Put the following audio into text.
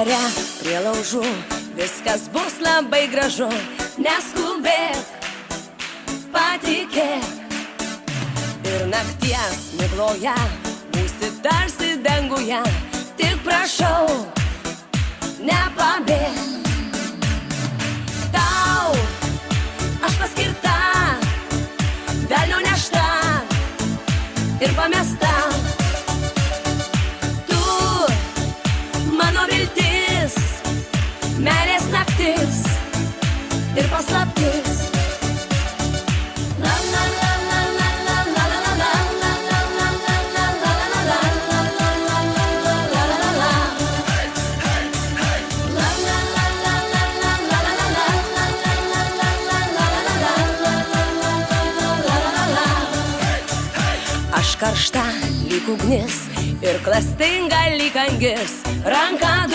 vakare prie laužų viskas bus labai gražu. Neskubėk, patikėk, ir nakties migloje būsi tarsi danguje. Tik prašau, nepabėk. Tau aš paskirta, velnio nešta ir pamesta. Tu mano viltis, meilės naktis ir paslaptis. Aš karšta lyg ugnis ir klastinga lyg angis, ranka